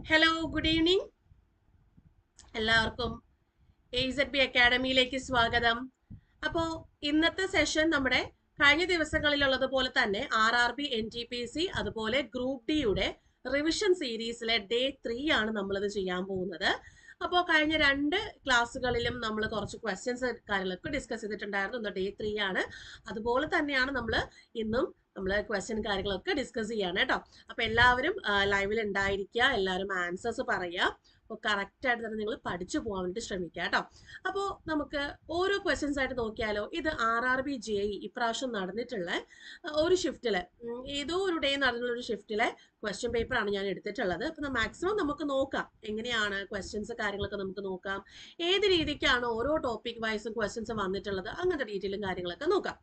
Hello, good evening. എല്ലാവർക്കും AZB അക്കാഡമിയിലേക്ക് സ്വാഗതം. അപ്പോൾ ഇന്നത്തെ സെഷൻ നമ്മുടെ കഴിഞ്ഞ ദിവസങ്ങളിലുള്ളതുപോലെ തന്നെ RRB NTPC അതുപോലെ ഗ്രൂപ്പ് ഡിയുടെ റിവിഷൻ സീരീസിലെ ഡേ 3 ആണ് നമ്മളിത് ചെയ്യാൻ പോകുന്നത്. അപ്പോൾ കഴിഞ്ഞ 2 ക്ലാസ്സുകളിലും നമ്മൾ കുറച്ച് ക്വസ്റ്റ്യൻസ് കാര്യങ്ങളൊക്കെ ഡിസ്കസ് ചെയ്തിട്ടുണ്ടായിരുന്നു. ഇന്ന് ഡേ 3 ആണ്. അതുപോലെ തന്നെയാണ് ഇന്നും നമ്മൾ ക്വസ്റ്റ്യൻ കാര്യങ്ങളൊക്കെ ഡിസ്കസ് ചെയ്യാണ് കേട്ടോ. അപ്പൊ എല്ലാവരും ലൈവിൽ ഉണ്ടായിരിക്കുക, എല്ലാവരും ആൻസേഴ്സ് പറയുക. അപ്പോൾ കറക്റ്റ് ആയിട്ട് തന്നെ നിങ്ങൾ പഠിച്ചു പോകാൻ വേണ്ടി ശ്രമിക്കുക കേട്ടോ. അപ്പോൾ നമുക്ക് ഓരോ ക്വസ്റ്റ്യൻസ് ആയിട്ട് നോക്കിയാലോ. ഇത് RRB JE ഇപ്രാവശ്യം നടന്നിട്ടുള്ള ഒരു ഷിഫ്റ്റില് ഏതോ ഒരു ഡേ നടന്നിട്ടുള്ള ഒരു ഷിഫ്റ്റിലെ ക്വസ്റ്റ്യൻ പേപ്പർ ആണ് ഞാൻ എടുത്തിട്ടുള്ളത്. അപ്പൊ മാക്സിമം നമുക്ക് നോക്കാം എങ്ങനെയാണ് ക്വസ്റ്റ്യൻസ് കാര്യങ്ങളൊക്കെ നമുക്ക് നോക്കാം, ഏത് രീതിക്കാണ് ഓരോ ടോപ്പിക് വൈസും ക്വസ്റ്റ്യൻസ് വന്നിട്ടുള്ളത്, അങ്ങനത്തെ ഡീറ്റെയിലും കാര്യങ്ങളൊക്കെ നോക്കാം.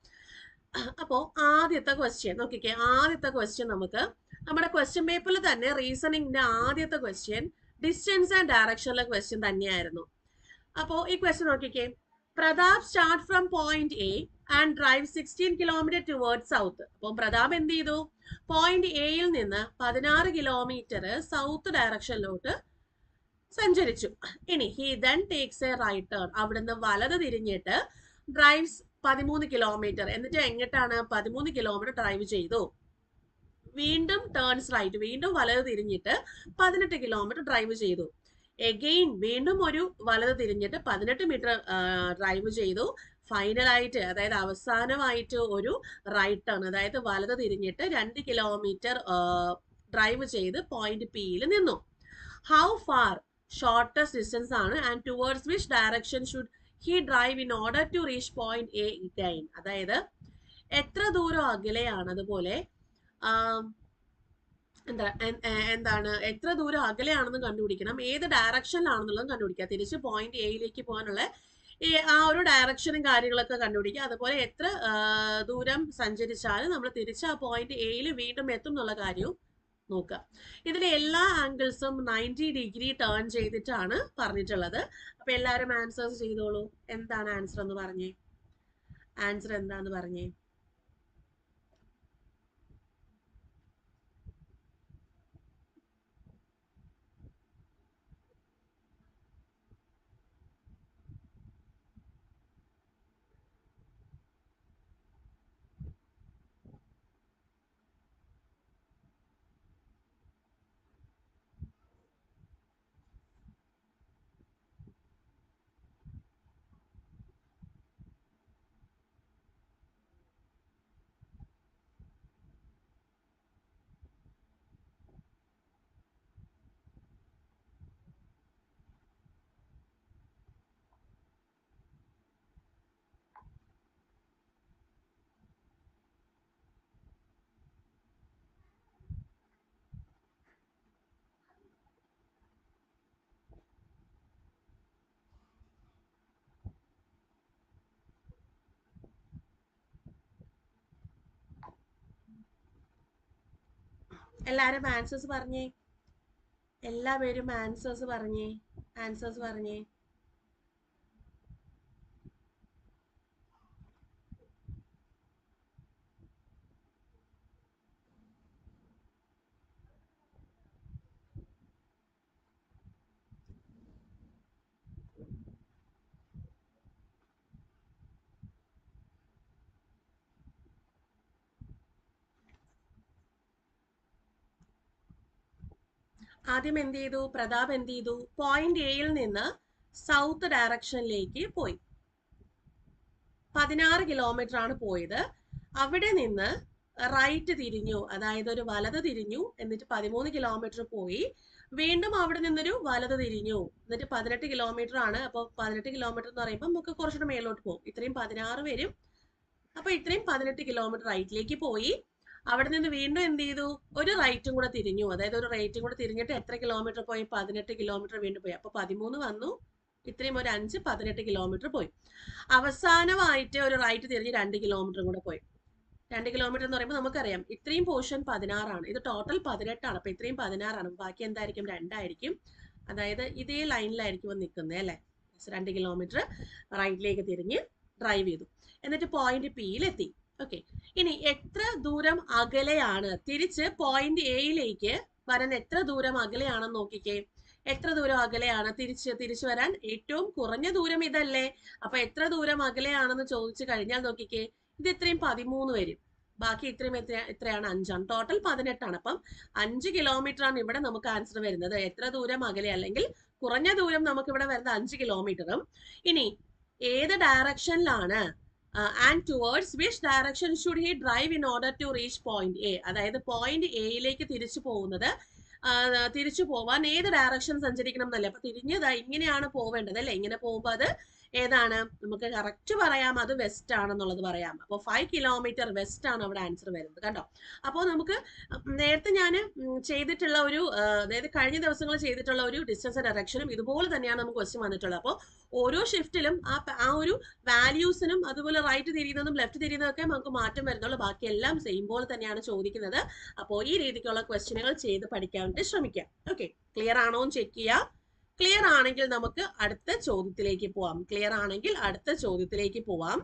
അപ്പോൾ ആദ്യത്തെ ക്വസ്റ്റ്യൻ നോക്കിക്കേ. ആദ്യത്തെ ക്വസ്റ്റ്യൻ നമുക്ക് നമ്മുടെ ക്വസ്റ്റ്യൻ പേപ്പറിൽ തന്നെ റീസണിങ്ങിന്റെ ആദ്യത്തെ ക്വസ്റ്റ്യൻ ഡിസ്റ്റൻസ് ആൻഡ് ഡയറക്ഷനിലെ ക്വസ്റ്റ്യൻ തന്നെയായിരുന്നു. അപ്പോൾ ഈ ക്വസ്റ്റ്യൻ നോക്കിക്കേ. Pratap start from point A and drive 16 kilometre towards south. അപ്പം പ്രതാപ് എന്ത് ചെയ്തു? പോയിന്റ് എയിൽ നിന്ന് 16 കിലോമീറ്റർ സൗത്ത് ഡയറക്ഷനിലോട്ട് സഞ്ചരിച്ചു. ഇനി he then takes a right turn. അവിടുന്ന് വലത് തിരിഞ്ഞിട്ട് ഡ്രൈവ്സ് 13 കിലോമീറ്റർ. എന്നിട്ട് എങ്ങോട്ടാണ്? 13 കിലോമീറ്റർ ഡ്രൈവ് ചെയ്തു. വീണ്ടും ടേൺസ് റൈറ്റ്, വീണ്ടും വലത് തിരിഞ്ഞിട്ട് 18 കിലോമീറ്റർ ഡ്രൈവ് ചെയ്തു. എഗെയിൻ വീണ്ടും ഒരു വലത് തിരിഞ്ഞിട്ട് 18 മീറ്റർ ഡ്രൈവ് ചെയ്തു. ഫൈനലായിട്ട്, അതായത് അവസാനമായിട്ട് ഒരു റൈറ്റ് ടേൺ, അതായത് വലത് തിരിഞ്ഞിട്ട് 2 കിലോമീറ്റർ ഡ്രൈവ് ചെയ്ത് പോയിന്റ് പിയിൽ നിന്നു. How far? ഷോർട്ടസ്റ്റ് ഡിസ്റ്റൻസ് ആണ്. And towards which direction should he drive in order to reach point A again. അതായത് എത്ര ദൂരം അകലെയാണ്, അതുപോലെ എന്താണ് എത്ര ദൂരം അകലെയാണെന്ന് കണ്ടുപിടിക്കണം, ഏത് ഡയറക്ഷനിലാണെന്നുള്ളത് കണ്ടുപിടിക്കുക. തിരിച്ച് പോയിന്റ് എയിലേക്ക് പോകാനുള്ള ആ ഒരു ഡയറക്ഷനും കാര്യങ്ങളൊക്കെ കണ്ടുപിടിക്കുക. അതുപോലെ എത്ര ദൂരം സഞ്ചരിച്ചാലും നമ്മൾ തിരിച്ച് ആ പോയിന്റ് എയിൽ വീണ്ടും എത്തും എന്നുള്ള കാര്യവും നോക്കുക. ഇതിലെ എല്ലാ ആംഗിൾസും 90 ഡിഗ്രി ടേൺ ചെയ്തിട്ടാണ് പറഞ്ഞിട്ടുള്ളത്. അപ്പൊ എല്ലാവരും ആൻസേഴ്സ് ചെയ്തോളൂ. എന്താണ് ആൻസർ എന്ന് പറഞ്ഞേ? ആൻസർ എന്താന്ന് പറഞ്ഞേ? എല്ലാരും ആൻസേഴ്സ് പറഞ്ഞേ. എല്ലാവരും ആൻസേഴ്സ് പറഞ്ഞേ. ആൻസേഴ്സ് പറഞ്ഞേ. ആദ്യം എന്ത് ചെയ്തു? പ്രതാപ് എന്ത് ചെയ്തു? പോയിന്റ് എയിൽ നിന്ന് സൗത്ത് ഡയറക്ഷനിലേക്ക് പോയി. 16 കിലോമീറ്റർ ആണ് പോയത്. അവിടെ നിന്ന് റൈറ്റ് തിരിഞ്ഞു, അതായത് ഒരു വലത് തിരിഞ്ഞു. എന്നിട്ട് 13 കിലോമീറ്റർ പോയി. വീണ്ടും അവിടെ നിന്നൊരു വലത് തിരിഞ്ഞു. എന്നിട്ട് 18 കിലോമീറ്റർ ആണ്. അപ്പോൾ 18 കിലോമീറ്റർ എന്ന് പറയുമ്പോൾ നമുക്ക് കുറച്ചുകൂടെ മേലോട്ട് പോകും. ഇത്രയും 16 വരും. അപ്പൊ ഇത്രയും 18 കിലോമീറ്റർ റൈറ്റിലേക്ക് പോയി. അവിടെ നിന്ന് വീണ്ടും എന്ത് ചെയ്തു? ഒരു റൈറ്റും കൂടെ തിരിഞ്ഞു. അതായത് ഒരു റൈറ്റും കൂടെ തിരിഞ്ഞിട്ട് എത്ര കിലോമീറ്റർ പോയി? 18 കിലോമീറ്റർ വീണ്ടും പോയി. അപ്പൊ 13 വന്നു. ഇത്രയും ഒരു 5 18 കിലോമീറ്റർ പോയി. അവസാനമായിട്ട് ഒരു റൈറ്റ് തിരിഞ്ഞ് 2 കിലോമീറ്റർ കൂടെ പോയി. 2 കിലോമീറ്റർ എന്ന് പറയുമ്പോൾ നമുക്കറിയാം ഇത്രയും പോർഷൻ 16 ആണ്. ഇത് ടോട്ടൽ 18 ആണ്. അപ്പൊ ഇത്രയും 16 ആണ്. ബാക്കി എന്തായിരിക്കും? 2 ആയിരിക്കും. അതായത് ഇതേ ലൈനിലായിരിക്കും നിൽക്കുന്നത് അല്ലെ. 2 കിലോമീറ്റർ റൈറ്റിലേക്ക് തിരിഞ്ഞ് ഡ്രൈവ് ചെയ്തു. എന്നിട്ട് പോയിന്റ് പിയിലെത്തി. ഓക്കെ. ഇനി എത്ര ദൂരം അകലെയാണ് തിരിച്ച് പോയിന്റ് എയിലേക്ക് വരാൻ എത്ര ദൂരം അകലെയാണെന്ന് നോക്കിക്കേ. എത്ര ദൂരം അകലെയാണ്? തിരിച്ചു വരാൻ ഏറ്റവും കുറഞ്ഞ ദൂരം ഇതല്ലേ? അപ്പൊ എത്ര ദൂരം അകലെയാണെന്ന് ചോദിച്ചു കഴിഞ്ഞാൽ നോക്കിക്കേ, ഇത് ഇത്രയും 13 വരും. ബാക്കി ഇത്രയും എത്രയാണ്? 5ആണ്. ടോട്ടൽ 18ആണ്. അപ്പം 5 കിലോമീറ്റർ ആണ് ഇവിടെ നമുക്ക് ആൻസർ വരുന്നത്. എത്ര ദൂരം അകലെ അല്ലെങ്കിൽ കുറഞ്ഞ ദൂരം നമുക്ക് ഇവിടെ വരുന്നത് 5 കിലോമീറ്ററും. ഇനി ഏത് ഡയറക്ഷനിലാണ് and towards which direction should he drive in order to reach point A? അതായത് പോയിന്റ് എയിലേക്ക് തിരിച്ചു പോകുന്നത്, തിരിച്ചു പോവാൻ ഏത് ഡയറക്ഷൻ സഞ്ചരിക്കണം എന്നല്ലേ. അപ്പൊ തിരിഞ്ഞത് ഇങ്ങനെയാണ് പോവേണ്ടത് അല്ലെ. ഇങ്ങനെ പോകുമ്പോൾ അത് ഏതാണ്? നമുക്ക് കറക്റ്റ് പറയാം, അത് വെസ്റ്റ് ആണെന്നുള്ളത് പറയാം. അപ്പോൾ 5 കിലോമീറ്റർ വെസ്റ്റ് ആണ് അവിടെ ആൻസർ വരുന്നത്. കണ്ടോ? അപ്പോൾ നമുക്ക് നേരത്തെ ഞാൻ ചെയ്തിട്ടുള്ള ഒരു, അതായത് കഴിഞ്ഞ ദിവസങ്ങൾ ചെയ്തിട്ടുള്ള ഒരു ഡിസ്റ്റൻസ് ഡയറക്ഷനും ഇതുപോലെ തന്നെയാണ് നമുക്ക് ക്വസ്റ്റ്യൻ വന്നിട്ടുള്ളത്. അപ്പോൾ ഓരോ ഷിഫ്റ്റിലും ആ ഒരു വാല്യൂസിനും അതുപോലെ റൈറ്റ് തിരിയുന്നതും ലെഫ്റ്റ് തിരിയുന്നതൊക്കെ നമുക്ക് മാറ്റം വരുന്നുള്ളൂ. ബാക്കിയെല്ലാം സെയിം പോലെ തന്നെയാണ് ചോദിക്കുന്നത്. അപ്പോൾ ഈ രീതിക്കുള്ള ക്വസ്റ്റ്യനുകൾ ചെയ്ത് പഠിക്കാൻ വേണ്ടി ശ്രമിക്കാം. ഓക്കെ, ക്ലിയർ ആണോ എന്ന് ചെക്ക് ചെയ്യാം. ക്ലിയർ ആണെങ്കിൽ നമുക്ക് അടുത്ത ചോദ്യത്തിലേക്ക് പോവാം. ക്ലിയർ ആണെങ്കിൽ അടുത്ത ചോദ്യത്തിലേക്ക് പോവാം.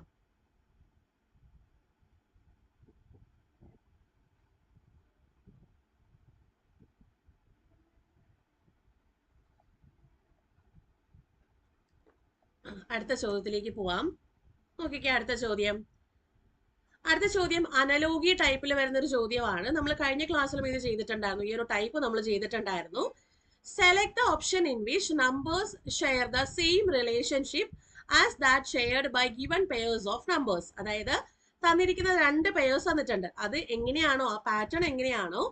അടുത്ത ചോദ്യത്തിലേക്ക് പോവാം. നോക്കിക്കേ, അടുത്ത ചോദ്യം അനലോഗി ടൈപ്പിൽ വരുന്ന ഒരു ചോദ്യമാണ്. നമ്മൾ കഴിഞ്ഞ ക്ലാസ്സിലും ഇത് ചെയ്തിട്ടുണ്ടായിരുന്നു. ഈ ഒരു ടൈപ്പ് നമ്മൾ ചെയ്തിട്ടുണ്ടായിരുന്നു. Select the option in which numbers share the same relationship as that shared by given pairs of numbers. അതായത് തന്നിരിക്കുന്ന 2 പെയേഴ്സ് തന്നിട്ടുണ്ട്. അത് എങ്ങനെയാണോ, ആ പാറ്റേൺ എങ്ങനെയാണോ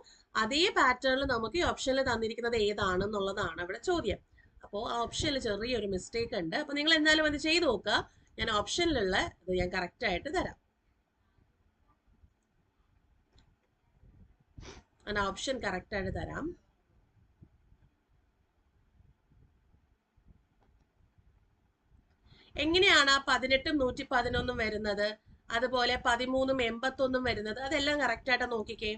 അതേ പാറ്റേണിൽ നമുക്ക് ഈ ഓപ്ഷനിൽ തന്നിരിക്കുന്നത് ഏതാണെന്നുള്ളതാണ് ഇവിടെ ചോദ്യം. അപ്പോൾ ആ ഓപ്ഷനിൽ ചെറിയൊരു മിസ്റ്റേക്ക് ഉണ്ട്. അപ്പൊ നിങ്ങൾ എന്തായാലും അത് ചെയ്ത് നോക്കുക. ഞാൻ ഓപ്ഷനിലുള്ള ഇത് ഞാൻ കറക്റ്റ് ആയിട്ട് തരാം. ഞാൻ ഓപ്ഷൻ കറക്റ്റ് ആയിട്ട് തരാം. എങ്ങനെയാണ് 18ഉം 111ഉം വരുന്നത്, അതുപോലെ 13ഉം 81ഉം വരുന്നത്? അതെല്ലാം കറക്റ്റ് ആയിട്ട് നോക്കിക്കേ.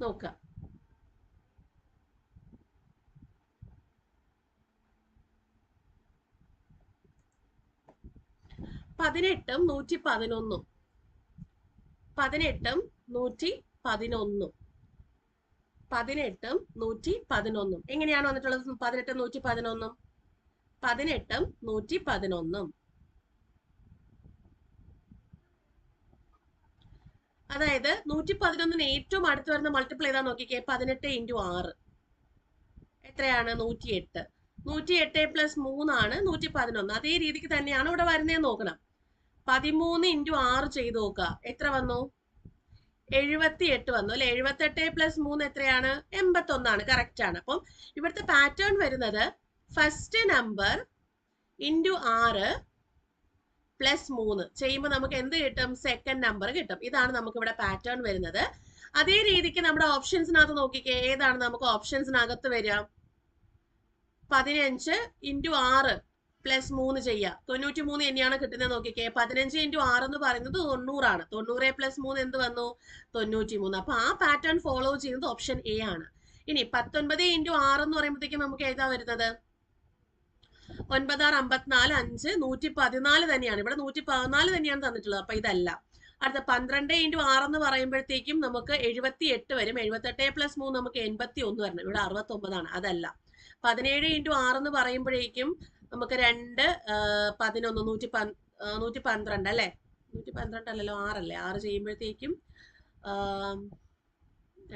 നോക്കാം. പതിനെട്ടും 111ഉം 18ഉം 111ഉം 18ഉം 111ഉം എങ്ങനെയാണ് വന്നിട്ടുള്ളത്? 18ഉം 111ഉം 18ഉം 111ഉം. അതായത് 111ന് ഏറ്റവും അടുത്ത് വരുന്ന മൾട്ടിപ്പിൾ ഏതാ നോക്കിക്കേ. 18 × 6 എത്രയാണ്? 108. 108 + 3 ആണ് 111. അതേ രീതിക്ക് തന്നെയാണ് ഇവിടെ വരുന്നതെന്ന് നോക്കണം. 13 × 6 ചെയ്ത് നോക്കുക. എത്ര വന്നു? 78 വന്നു അല്ലെ. 78 + 3 എത്രയാണ്? 81ആണ്. കറക്റ്റ് ആണ്. അപ്പം ഇവിടുത്തെ പാറ്റേൺ വരുന്നത് ഫസ്റ്റ് നമ്പർ ഇൻറ്റു 6 + 3 ചെയ്യുമ്പോൾ നമുക്ക് എന്ത് കിട്ടും? സെക്കൻഡ് നമ്പർ കിട്ടും. ഇതാണ് നമുക്ക് ഇവിടെ പാറ്റേൺ വരുന്നത്. അതേ രീതിക്ക് നമ്മുടെ ഓപ്ഷൻസിനകത്ത് നോക്കിക്കേ. ഏതാണ് നമുക്ക് ഓപ്ഷൻസിനകത്ത് വരിക? 15 × 6 + 3 ചെയ്യുക. 93 തന്നെയാണ് കിട്ടുന്നത്. നോക്കിക്കേ, 15 × 6 എന്ന് പറയുന്നത് 90ആണ്. 90 + 3 എന്ത് വന്നു? 93. അപ്പൊ ആ പാറ്റേൺ ഫോളോ ചെയ്യുന്നത് ഓപ്ഷൻ എ ആണ്. ഇനി 19 × 6 എന്ന് പറയുമ്പോഴത്തേക്കും നമുക്ക് ഏതാ വരുന്നത്? 9 6 54 5 114 തന്നെയാണ്. ഇവിടെ 114 തന്നെയാണ് തന്നിട്ടുള്ളത്. അപ്പൊ ഇതല്ല. അടുത്ത 12 × 6 എന്ന് പറയുമ്പോഴത്തേക്കും നമുക്ക് 78 വരും. 78 + 3 നമുക്ക് 81 വരണം. ഇവിടെ 69ആണ്. അതല്ല. 17 × 6 എന്ന് പറയുമ്പോഴേക്കും നമുക്ക് 2 11 112 അല്ലെ. 112 അല്ലല്ലോ, 6 അല്ലേ. 6 ചെയ്യുമ്പോഴത്തേക്കും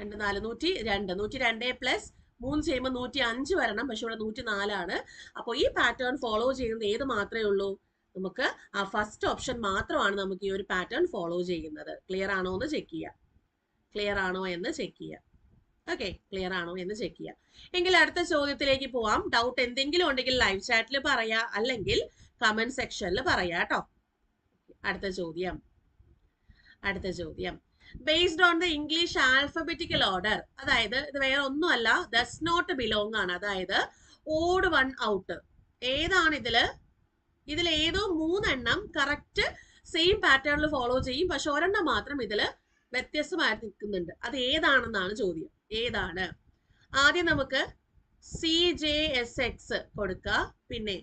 2 4 102. 102 + 3 ചെയ്യുമ്പോൾ 105 വരണം. പക്ഷെ ഇവിടെ 104 ആണ്. അപ്പോൾ ഈ പാറ്റേൺ ഫോളോ ചെയ്യുന്നത് ഏത് മാത്രമേ ഉള്ളൂ? നമുക്ക് ആ ഫസ്റ്റ് ഓപ്ഷൻ മാത്രമാണ് നമുക്ക് ഈ ഒരു പാറ്റേൺ ഫോളോ ചെയ്യുന്നത്. ക്ലിയർ ആണോ എന്ന് ചെക്ക് ചെയ്യാം. ക്ലിയർ ആണോ എന്ന് ചെക്ക് ചെയ്യാം. ഓക്കെ, ക്ലിയർ ആണോ എന്ന് ചെക്ക് ചെയ്യാം. എങ്കിൽ അടുത്ത ചോദ്യത്തിലേക്ക് പോവാം. ഡൗട്ട് എന്തെങ്കിലും ഉണ്ടെങ്കിൽ ലൈവ് ചാറ്റിൽ പറയാ, അല്ലെങ്കിൽ കമന്റ് സെക്ഷനിൽ പറയാ കേട്ടോ. അടുത്ത ചോദ്യം based on the English alphabetical order, അതായത് ഇത് വേറെ ഒന്നുമല്ല, ഡസ് നോട്ട് ബിലോങ് ആണ്. അതായത് ഓഡ് വൺ ഔട്ട്. ഏതാണ് ഇതിൽ ഏതോ 3 എണ്ണം കറക്റ്റ് സെയിം പാറ്റേണിൽ ഫോളോ ചെയ്യും, പക്ഷെ ഒരെണ്ണം മാത്രം ഇതില് വ്യത്യസ്തമായി നിൽക്കുന്നുണ്ട്. അത് ഏതാണെന്നാണ് ചോദ്യം. ഏതാണ്? ആദ്യം നമുക്ക് CJSX കൊടുക്കുക, പിന്നെ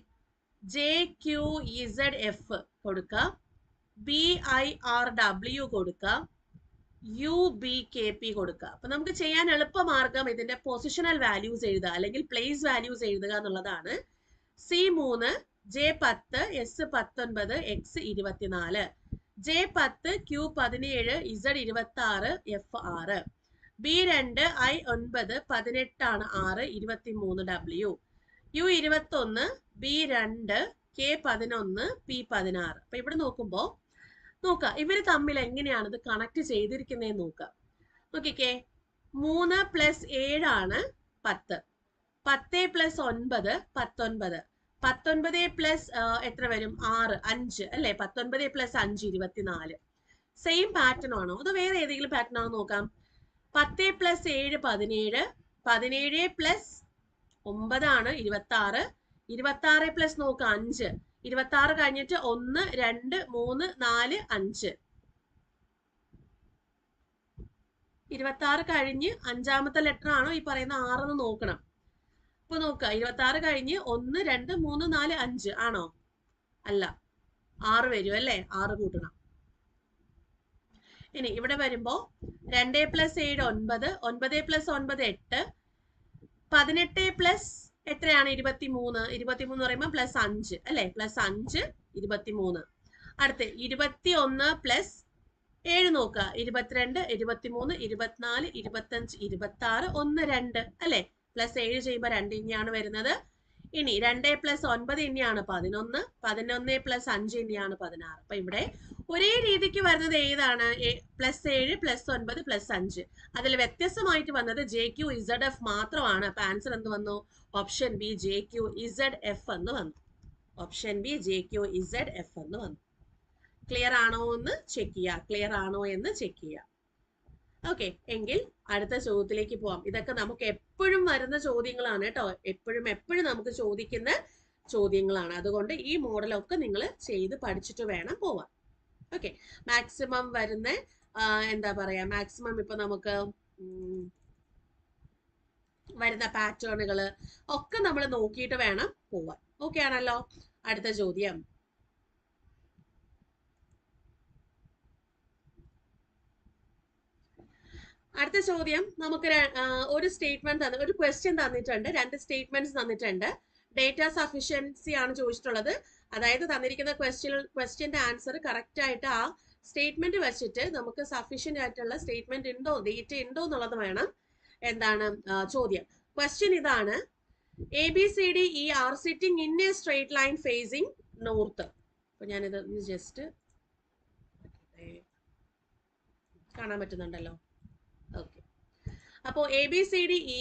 JQEZF കൊടുക്കുക, BIRW കൊടുക്കുക, UBKP കൊടുക്കുക. അപ്പൊ നമുക്ക് ചെയ്യാൻ എളുപ്പമാർഗം ഇതിന്റെ പൊസിഷണൽ വാല്യൂസ് എഴുതുക, അല്ലെങ്കിൽ പ്ലേസ് വാല്യൂസ് എഴുതുക എന്നുള്ളതാണ്. C3, J10, S19, X24, J10, Q17, Z26, F6, B2, I9, 18 ആണ് 6, 23W, U21, B2, K11, P16. അപ്പൊ ഇവിടെ നോക്കുമ്പോ ഇവര് തമ്മിൽ എങ്ങനെയാണ് ഇത് കണക്ട് ചെയ്തിരിക്കുന്നതെന്ന് നോക്കുക. നോക്കിക്കേ, 3 + 7 ആണ് 10, 10 + 9 19, 19 + എത്ര വരും? 6, 5 അല്ലെ? 19 + 5 24. സെയിം പാറ്റേൺ ആണോ അതോ വേറെ ഏതെങ്കിലും പാറ്റേൺ ആണോ നോക്കാം. 10 + 7 17, 17 + 9 ആണ് 26, 26 + നോക്കാം 5, 26 കഴിഞ്ഞിട്ട് 1 2 3 4 5, 26 കഴിഞ്ഞ് അഞ്ചാമത്തെ ലെറ്റർ ആണോ ഈ പറയുന്ന 6 എന്ന് നോക്കണം. അപ്പൊ നോക്കുക, 26 കഴിഞ്ഞ് 1 2 3 4 5 ആണോ? അല്ല, 6 വരും അല്ലേ? 6 കൂട്ടണം. ഇനി ഇവിടെ വരുമ്പോ 2 + 7 9, 9 + 9 8, 18 എത്രയാണ്? 23. 23 എന്ന് പറയുമ്പോൾ +5 അല്ലെ? +5 23. അടുത്ത് 21 + 7 നോക്കുക, 22 23 24 25 26 1 2 അല്ലെ? +7 ചെയ്യുമ്പോൾ 2 ഇനിയാണ് വരുന്നത്. ഇനി 2 + 9 ഇനിയാണ് 11, 11 + 5 ഇനിയാണ് 16. അപ്പൊ ഇവിടെ ഒരേ രീതിക്ക് വരുന്നത് ഏതാണ്? +7 +9 +5. അതിൽ വ്യത്യസ്തമായിട്ട് വന്നത് JQZF മാത്രമാണ്. അപ്പൊ ആൻസർ എന്ത് വന്നു? ഓപ്ഷൻ ബി JQZF എന്ന് വന്നു. ഓപ്ഷൻ ബി JQZF എന്ന് വന്നു. ക്ലിയർ ആണോ എന്ന് ചെക്ക് ചെയ്യുക. ഓക്കെ, എങ്കിൽ അടുത്ത ചോദ്യത്തിലേക്ക് പോവാം. ഇതൊക്കെ നമുക്ക് എപ്പോഴും വരുന്ന ചോദ്യങ്ങളാണ് കേട്ടോ. എപ്പോഴും നമുക്ക് ചോദിക്കുന്ന ചോദ്യങ്ങളാണ്. അതുകൊണ്ട് ഈ മോഡലൊക്കെ നിങ്ങൾ ചെയ്ത് പഠിച്ചിട്ട് വേണം പോവാൻ. ഓക്കെ, മാക്സിമം വരുന്ന എന്താ പറയാ, മാക്സിമം ഇപ്പൊ നമുക്ക് വരുന്ന പാറ്റേണുകൾ ഒക്കെ നമ്മൾ നോക്കിയിട്ട് വേണം പോവാൻ. ഓക്കെ ആണല്ലോ? അടുത്ത ചോദ്യം നമുക്ക് ഒരു സ്റ്റേറ്റ്മെന്റ് ഒരു ക്വസ്റ്റ്യൻ തന്നിട്ടുണ്ട്, 2 സ്റ്റേറ്റ്മെന്റ്സ് തന്നിട്ടുണ്ട്. ഡേറ്റ സഫിഷ്യൻസി ആണ് ചോദിച്ചിട്ടുള്ളത്. അതായത് തന്നിരിക്കുന്ന ക്വസ്റ്റ്യന്റെ ആൻസർ കറക്റ്റ് ആയിട്ട് ആ സ്റ്റേറ്റ്മെന്റ് വെച്ചിട്ട് നമുക്ക് സഫീഷ്യന്റ് ആയിട്ടുള്ള സ്റ്റേറ്റ്മെന്റ് ഉണ്ടോ, ഡേറ്റ ഉണ്ടോ എന്നുള്ളത് വേണം എന്താണ് ചോദ്യം. ക്വസ്റ്റ്യൻ ഇതാണ്: ABCDE are sitting in A straight line facing north. അപ്പൊ ഞാനിത് ജസ്റ്റ് കാണാൻ പറ്റുന്നുണ്ടല്ലോ. ഓക്കെ, അപ്പോ ABCDE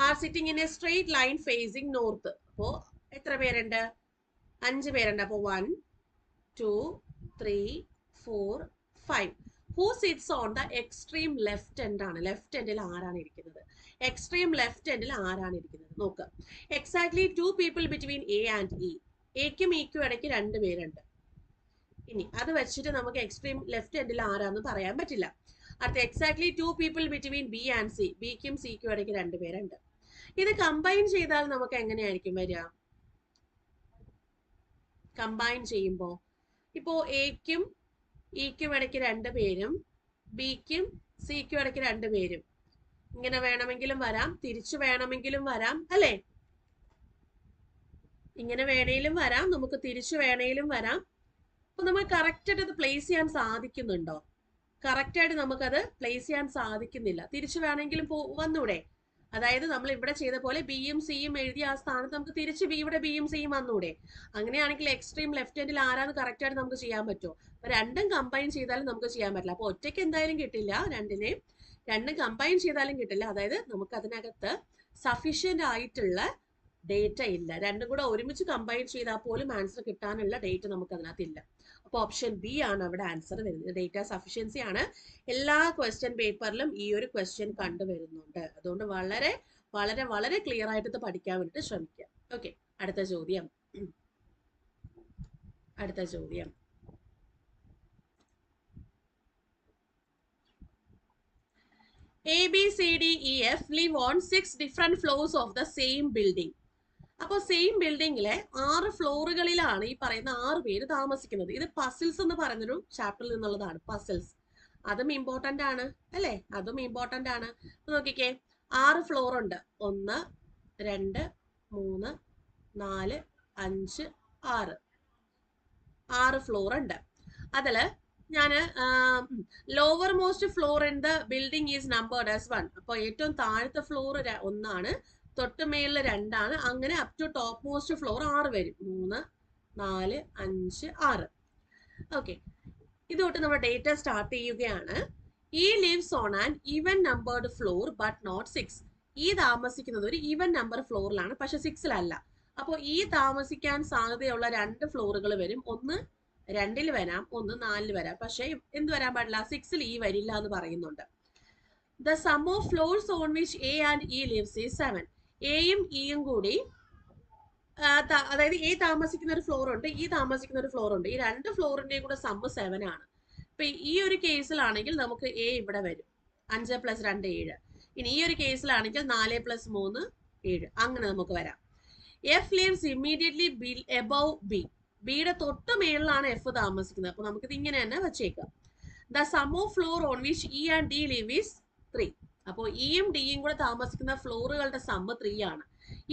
are sitting in A straight line facing north. അപ്പോ എത്ര പേരുണ്ട്? 5 പേരുണ്ട്. അപ്പോ 1 2 3 4 5. Who sits on the extreme left end ആണ്. ലെഫ്റ്റ് എൻഡിൽ ആരാണ് ഇരിക്കുന്നത്? എക്സ്ട്രീം ലെഫ്റ്റ് എൻഡിൽ ആരാണ് ഇരിക്കുന്നത് നോക്കുക. Exactly 2 people between A and E. എക്കും ഇക്കും ഇടയ്ക്ക് 2 പേരുണ്ട്. ഇനി അത് വെച്ചിട്ട് നമുക്ക് എക്സ്ട്രീം ലെഫ്റ്റ് എൻഡിൽ ആരാന്ന് പറയാൻ പറ്റില്ല. അടുത്ത exactly 2 people between B and C. ബിക്കും സിക്കും ഇടയ്ക്ക് 2 പേരുണ്ട്. ഇത് കമ്പൈൻ ചെയ്താൽ നമുക്ക് എങ്ങനെയായിരിക്കും വരിക? കമ്പൈൻ ചെയ്യുമ്പോൾ ഇപ്പോ എക്കും ഇക്കും ഇടയ്ക്ക് 2 പേരും ബിക്കും സിക്കും ഇടയ്ക്ക് 2 പേരും. ഇങ്ങനെ വേണമെങ്കിലും വരാം, തിരിച്ചു വേണമെങ്കിലും വരാം അല്ലെ? ഇങ്ങനെ വേണേലും വരാം, നമുക്ക് തിരിച്ചു വേണേലും വരാം. അപ്പൊ നമുക്ക് കറക്റ്റ് ആയിട്ട് അത് പ്ലേസ് ചെയ്യാൻ സാധിക്കുന്നുണ്ടോ? കറക്റ്റ് ആയിട്ട് നമുക്കത് പ്ലേസ് ചെയ്യാൻ സാധിക്കുന്നില്ല. തിരിച്ചു വേണമെങ്കിലും വന്നൂടെ? അതായത് നമ്മൾ ഇവിടെ ചെയ്ത പോലെ ബിയും സിയും എഴുതിയ ആ സ്ഥാനത്ത് നമുക്ക് തിരിച്ച് ഇവിടെ ബിയും സിയും വന്നൂടെ? അങ്ങനെയാണെങ്കിൽ എക്സ്ട്രീം ലെഫ്റ്റ് ഹാൻഡിൽ ആരാന്ന് കറക്റ്റ് ആയിട്ട് നമുക്ക് ചെയ്യാൻ പറ്റുമോ? അപ്പൊ രണ്ടും കമ്പൈൻ ചെയ്താലും നമുക്ക് ചെയ്യാൻ പറ്റില്ല. അപ്പൊ ഒറ്റയ്ക്ക് എന്തായാലും കിട്ടില്ല രണ്ടിനെയും. രണ്ടും കമ്പൈൻ ചെയ്താലും കിട്ടില്ല. അതായത് നമുക്ക് അതിനകത്ത് സഫീഷ്യന്റ് ആയിട്ടുള്ള ഡേറ്റ ഇല്ല. രണ്ടും കൂടെ ഒരുമിച്ച് കമ്പൈൻ ചെയ്താൽ പോലും ആൻസർ കിട്ടാനുള്ള ഡേറ്റ നമുക്ക് അതിനകത്ത് ഇല്ല. അപ്പോൾ ഓപ്ഷൻ ബി ആണ് അവിടെ ആൻസർ വരുന്നത്. ഡേറ്റ സഫീഷ്യൻസി ആണ് എല്ലാ ക്വസ്റ്റ്യൻ പേപ്പറിലും ഈ ഒരു ക്വസ്റ്റ്യൻ കണ്ടുവരുന്നുണ്ട്. അതുകൊണ്ട് വളരെ വളരെ വളരെ ക്ലിയർ ആയിട്ട് ഇത് പഠിക്കാൻ വേണ്ടിയിട്ട് ശ്രമിക്കുക. ഓക്കെ, അടുത്ത ചോദ്യം. A, B, C, D, E, F live on 6 different floors of the same building. അപ്പോൾ സെയിം ബിൽഡിങ്ങിലെ 6 ഫ്ലോറുകളിലാണ് ഈ പറയുന്ന 6 പേര് താമസിക്കുന്നത്. ഇത് പസിൽസ് എന്ന് പറയുന്നൊരു ചാപ്റ്ററിൽ നിന്നുള്ളതാണ്. പസിൽസ് അതും ഇമ്പോർട്ടന്റ് ആണ് അല്ലേ? അതും ഇമ്പോർട്ടന്റ് ആണ്. നോക്കിക്കേ, 6 ഫ്ലോർ ഉണ്ട്. 1, 2, 3, 4, 5, 6 ഫ്ലോർ ഉണ്ട്. അതില് ഞാന് lower most floor in the building is numbered as 1. അപ്പോൾ ഏറ്റവും താഴത്തെ ഫ്ലോർ 1 ആണ്, തൊട്ട് മേളിൽ 2 ആണ്, അങ്ങനെ up to topmost floor 6 വരും. 3, 4, 5, 6. ഓക്കെ, ഇതോട്ട് നമ്മുടെ ഡേറ്റ സ്റ്റാർട്ട് ചെയ്യുകയാണ്. E lives on an even numbered floor but not 6. E താമസിക്കുന്നത് ഒരു ഈവൻ നമ്പർ ഫ്ലോറിലാണ്, പക്ഷെ 6-ലല്ല. അപ്പോൾ ഈ താമസിക്കാൻ സാധ്യതയുള്ള 2 ഫ്ലോറുകൾ വരും. ഒന്ന് 2-ൽ വരാം, ഒന്ന് 4-ൽ വരാം. പക്ഷെ എന്ത് വരാൻ പാടില്ല? 6-ൽ ഈ വരില്ല എന്ന് പറയുന്നുണ്ട്. The sum of floors on which A and E lives is 7. എയും ഇയും കൂടി, അതായത് എ താമസിക്കുന്ന ഒരു ഫ്ലോർ ഉണ്ട്, ഈ താമസിക്കുന്ന ഒരു ഫ്ലോർ ഉണ്ട്. ഈ 2 ഫ്ലോറിന്റെയും കൂടെ സമ്മ് 7 ആണ്. ഇപ്പൊ ഈ ഒരു കേസിലാണെങ്കിൽ നമുക്ക് എ ഇവിടെ വരും. 5 + 2 7. ഇനി ഈ ഒരു കേസിലാണെങ്കിൽ 4 + 3 7. അങ്ങനെ നമുക്ക് വരാം. F lives immediately above B. ബിയുടെ തൊട്ട് മേളിലാണ് എഫ് താമസിക്കുന്നത്. അപ്പൊ നമുക്കിത് ഇങ്ങനെ തന്നെ വെച്ചേക്കാം. The sum of floor on which E and D live is 3. അപ്പോൾ ഇയും ഡിയും കൂടെ താമസിക്കുന്ന ഫ്ലോറുകളുടെ സമ്മ് 3 ആണ്.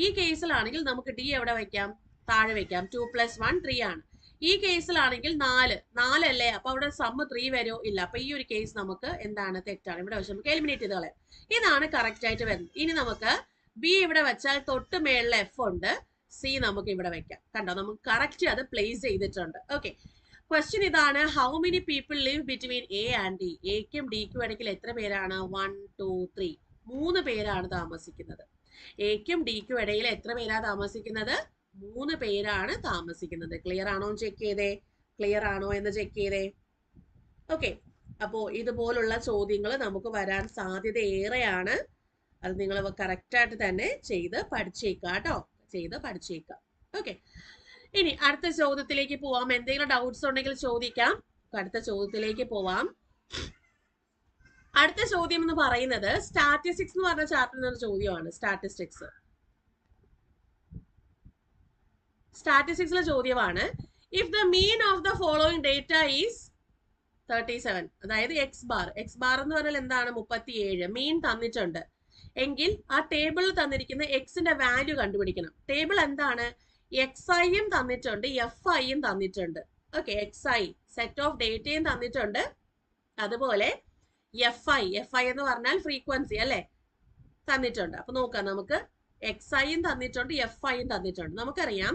ഈ കേസിലാണെങ്കിൽ നമുക്ക് ഡി എവിടെ വെക്കാം? താഴെ വെക്കാം. 2 + 1 3 ആണ്. ഈ കേസിലാണെങ്കിൽ 4 അല്ലേ? അപ്പൊ അവിടെ സമ്മ് 3 വരോ? ഇല്ല. അപ്പൊ ഈ ഒരു കേസ് നമുക്ക് എന്താണ്? തെറ്റാണ്. ഇവിടെ വെച്ച് നമുക്ക് എലിമിനേറ്റ് ചെയ്ത് കളയാം. ഇതാണ് കറക്റ്റ് ആയിട്ട് വരുന്നത്. ഇനി നമുക്ക് ബി ഇവിടെ വെച്ചാൽ തൊട്ട് മേളിൽ എഫ് ഉണ്ട്, സി നമുക്ക് ഇവിടെ വെക്കാം. കണ്ടോ, നമുക്ക് കറക്റ്റ് അത് പ്ലേസ് ചെയ്തിട്ടുണ്ട്. ഓക്കെ, ക്വസ്റ്റ്യൻ ഇതാണ്. How many people live between A and D? എക്കും ഡിക്കും ഇടയ്ക്ക് എത്ര പേരാണ്? 1, 2, 3. 3 പേരാണ് താമസിക്കുന്നത്. എക്കും ഡിക്കും ഇടയിൽ എത്ര പേരാ താമസിക്കുന്നത്? 3 പേരാണ് താമസിക്കുന്നത്. ക്ലിയർ ആണോ എന്ന് ചെക്ക് ചെയ്തേ. ക്ലിയർ ആണോ എന്ന് ചെക്ക് ചെയ്തേ. ഓക്കെ, അപ്പോ ഇതുപോലുള്ള ചോദ്യങ്ങൾ നമുക്ക് വരാൻ സാധ്യത ഏറെയാണ്. അത് നിങ്ങൾ കറക്റ്റ് ആയിട്ട് തന്നെ ചെയ്ത് പഠിച്ചേക്കാം കേട്ടോ. ചെയ്ത് പഠിച്ചേക്കാം. ഓക്കെ, ഇനി അടുത്ത ചോദ്യത്തിലേക്ക് പോവാം. എന്തെങ്കിലും ഡൗട്ട്സ് ഉണ്ടെങ്കിൽ ചോദിക്കാം. അടുത്ത ചോദ്യത്തിലേക്ക് പോവാം. അടുത്ത ചോദ്യം എന്ന് പറയുന്നത് സ്റ്റാറ്റിസ്റ്റിക്സ് എന്ന് പറഞ്ഞ ചാപ്റ്ററിൽ നിന്നൊരു ചോദ്യമാണ്. സ്റ്റാറ്റിസ്റ്റിക്സിലെ ചോദ്യമാണ്. If the mean of the following data is 37, അതായത് എക്സ് ബാർ എന്ന് പറഞ്ഞാൽ എന്താണ്? 37. മീൻ തന്നിട്ടുണ്ട് എങ്കിൽ ആ ടേബിളിൽ തന്നിരിക്കുന്ന എക്സിന്റെ വാല്യൂ കണ്ടുപിടിക്കണം. ടേബിൾ എന്താണ്? XIയും തന്നിട്ടുണ്ട്, FIയും തന്നിട്ടുണ്ട്. ഓക്കെ, XI സെറ്റ് ഓഫ് ഡേറ്റയും തന്നിട്ടുണ്ട്, അതുപോലെ FI എന്ന് പറഞ്ഞാൽ ഫ്രീക്വൻസി അല്ലെ, തന്നിട്ടുണ്ട്. അപ്പൊ നോക്കാം, നമുക്ക് XIയും തന്നിട്ടുണ്ട്, FIയും തന്നിട്ടുണ്ട്. നമുക്കറിയാം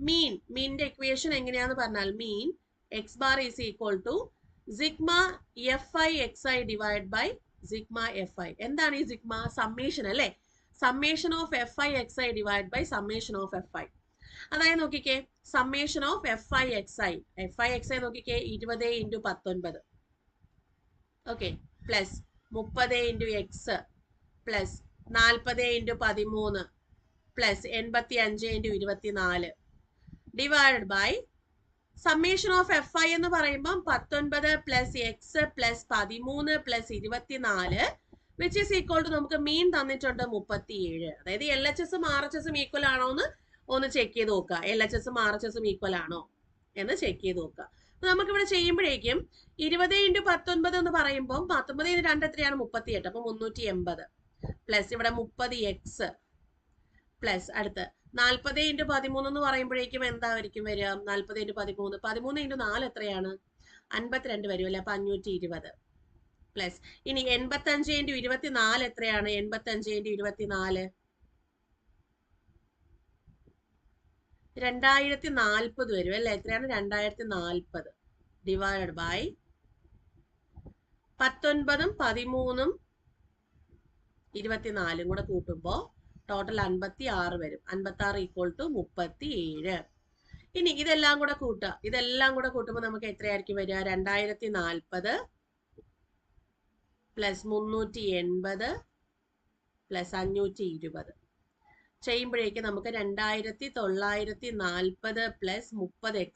മീനിന്റെ ഇക്വേഷൻ എങ്ങനെയാന്ന് പറഞ്ഞാൽ mean X bar is equal to sigma FI XI divide by sigma FI. എന്താണ് ഈ സിഗ്മ? സമ്മേഷൻ അല്ലെ, summation of FI XI divide by summation of FI. അതായത് നോക്കിക്കേ, സമ്മേഷൻ ഓഫ് FI XI നോക്കിക്കേ, 20 × 19. Okay, plus 30 × X plus 40 × 13 plus 85 × 24 divide by summation of FI എന്ന് പറയുമ്പോൾ 19 plus X plus 13 plus 24 which is equal to നമുക്ക് mean തന്നിട്ടുണ്ട് 37. അതായത് LHS ഉം RHS ഉം ഈക്വൽ ആണോ എന്ന് ഒന്ന് ചെക്ക് ചെയ്ത് നോക്കുക. LHS ഉം RHS ഉം ഈക്വൽ ആണോ എന്ന് ചെക്ക് ചെയ്ത് നോക്കുക. അപ്പൊ നമുക്കിവിടെ ചെയ്യുമ്പോഴേക്കും 20 × 19 എന്ന് പറയുമ്പോൾ 19 × 2 എത്രയാണ്? 38. അപ്പൊ 380 പ്ലസ് ഇവിടെ 30X പ്ലസ് അടുത്ത് 40 × 13 എന്ന് പറയുമ്പോഴേക്കും എന്തായിരിക്കും വരിക? 40 × 13 13 × 4 എത്രയാണ്? 52 വരും അല്ലെ? അപ്പൊ 520 പ്ലസ് ഇനി 85 × 24 എത്രയാണ്? 85 × 24 2040 വരും അല്ലെ? എത്രയാണ്? 2040 ഡിവൈഡ് ബൈ 19 ഉം 13 ഉം 24 കൂടെ കൂട്ടുമ്പോൾ ടോട്ടൽ 56 വരും. 56 ഈക്വൽ ടു 37. ഇനി ഇതെല്ലാം കൂടെ കൂട്ടുക. ഇതെല്ലാം കൂടെ കൂട്ടുമ്പോൾ നമുക്ക് എത്രയായിരിക്കും വരിക? 2040 പ്ലസ് 380 പ്ലസ് 520 ചെയ്യുമ്പോഴേക്ക് നമുക്ക് 2940 plus 30x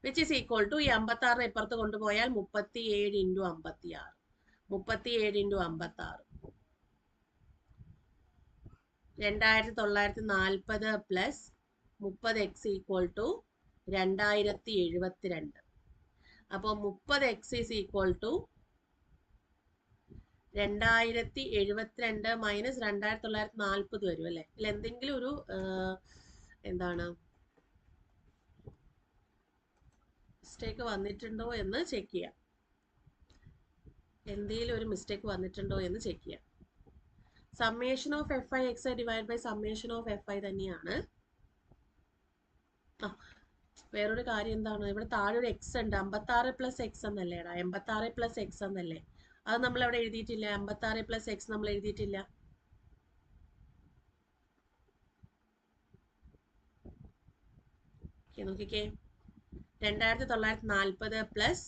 which is equal to ഈ 56 ഇപ്പുറത്ത് കൊണ്ടുപോയാൽ 37 into 56. 37 into 56 2940 plus 30x equal to 2072. അപ്പോൾ 30x is equal to 2072 minus 2940 വരും അല്ലേ? ഇതിൽ എന്തെങ്കിലും ഒരു എന്താണ് മിസ്റ്റേക്ക് വന്നിട്ടുണ്ടോ എന്ന് ചെക്ക് ചെയ്യാം. എന്തെങ്കിലും ഒരു മിസ്റ്റേക്ക് വന്നിട്ടുണ്ടോ എന്ന് ചെക്ക് ചെയ്യാം. Summation of F I X divide by summation of F I തന്നെയാണ്. വേറൊരു കാര്യം എന്താണ്, ഇവിടെ താഴെ ഒരു എക്സ് ഉണ്ട്. 56 പ്ലസ് എക്സ് എന്നല്ലേടാ? 86 പ്ലസ് എക്സ് എന്നല്ലേ? അത് നമ്മൾ അവിടെ എഴുതിയിട്ടില്ല. 56 പ്ലസ് എക്സ് നമ്മൾ എഴുതിയിട്ടില്ല. നോക്കിക്കേ, 2940 പ്ലസ്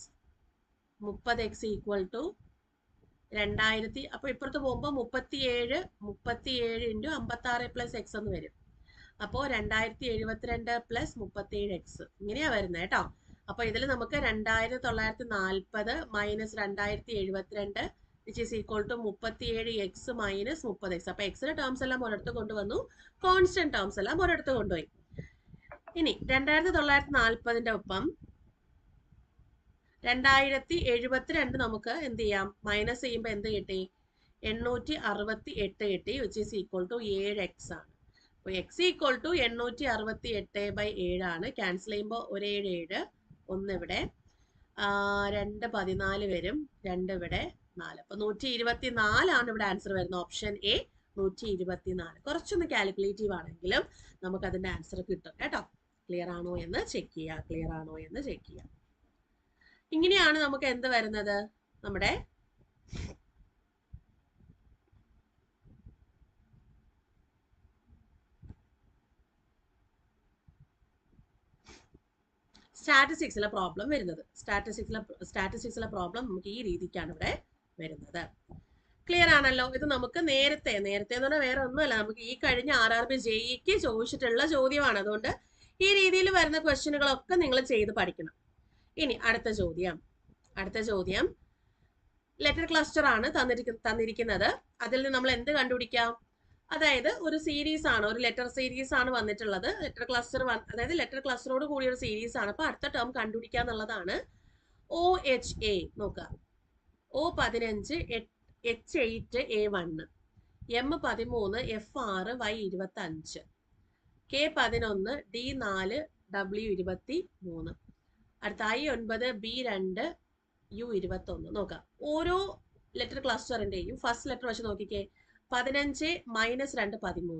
30x ഈക്വൽ ടു 2000. അപ്പൊ ഇപ്പുറത്ത് പോകുമ്പോൾ 37 ഇൻറ്റു 56 പ്ലസ് എക്സ് എന്ന് വരും. അപ്പോൾ 2072 പ്ലസ് 37x ഇങ്ങനെയാ വരുന്നത് കേട്ടോ. അപ്പൊ ഇതിൽ നമുക്ക് 2940 minus 2072 which is equal to 37x minus 30x. അപ്പൊ എക്സിന്റെ ടേംസ് എല്ലാം ഒരിടത്ത് കൊണ്ടുവന്നു, കോൺസ്റ്റന്റ് ടേംസ് എല്ലാം ഒരിടത്ത് കൊണ്ടുപോയി. ഇനി 2940 ഒപ്പം 2072 നമുക്ക് എന്ത് ചെയ്യാം? മൈനസ് ചെയ്യുമ്പോൾ എന്ത് കിട്ടി? 868 കിട്ടി which is equal to 7x ആണ്. അപ്പോൾ എക്സ് ഈക്വൽ ടു 868/7 ആണ്. ക്യാൻസൽ ചെയ്യുമ്പോൾ 1 7 7 1 ഇവിടെ 2 14 വരും, 2 ഇവിടെ 4. അപ്പൊ 124 ആണ് ഇവിടെ ആൻസർ വരുന്നത്. Option A 124. കുറച്ചൊന്ന് കാൽക്കുലേറ്റീവ് ആണെങ്കിലും നമുക്ക് അതിന്റെ ആൻസർ കിട്ടും കേട്ടോ. ക്ലിയർ ആണോ എന്ന് ചെക്ക് ചെയ്യുക. ക്ലിയർ ആണോ എന്ന് ചെക്ക് ചെയ്യുക. ഇങ്ങനെയാണ് നമുക്ക് എന്ത് വരുന്നത്? നമ്മുടെ സ്റ്റാറ്റിസ്റ്റിക്സിലെ പ്രോബ്ലം വരുന്നത്. സ്റ്റാറ്റിസ്റ്റിക്സിലെ പ്രോബ്ലം നമുക്ക് ഈ രീതിക്കാണ് ഇവിടെ വരുന്നത്. ക്ലിയർ ആണല്ലോ? ഇത് നമുക്ക് നേരത്തെ എന്ന് പറഞ്ഞാൽ വേറെ ഒന്നുമല്ല, നമുക്ക് ഈ കഴിഞ്ഞ RRB JEക്ക് ചോദിച്ചിട്ടുള്ള ചോദ്യമാണ്. അതുകൊണ്ട് ഈ രീതിയിൽ വരുന്ന ക്വസ്റ്റ്യനുകളൊക്കെ നിങ്ങൾ ചെയ്ത് പഠിക്കണം. ഇനി അടുത്ത ചോദ്യം ലെറ്റർ ക്ലസ്റ്റർ ആണ് തന്നിരിക്കുന്നത്. അതിൽ നിന്ന് നമ്മൾ എന്ത് കണ്ടുപിടിക്കാം? അതായത് ഒരു സീരീസ് ആണ്, ഒരു ലെറ്റർ സീരീസ് ആണ് വന്നിട്ടുള്ളത്. ലെറ്റർ ക്ലസ്റ്റർ അതായത് ലെറ്റർ ക്ലസ്റ്ററോട് കൂടിയ ഒരു സീരീസ് ആണ്. അപ്പൊ അടുത്ത ടേം കണ്ടുപിടിക്കുക എന്നുള്ളതാണ്. OHA നോക്കുക. O15 H8 A1, M13 F6 Y25, K11 D4 W23, അടുത്ത I9 B2 U21. നോക്കാം ഓരോ ലെറ്റർ ക്ലസ്റ്ററിന്റെയും ഫസ്റ്റ് ലെറ്റർ വെച്ച് നോക്കിക്കേ. 15 മൈനസ് 2 13,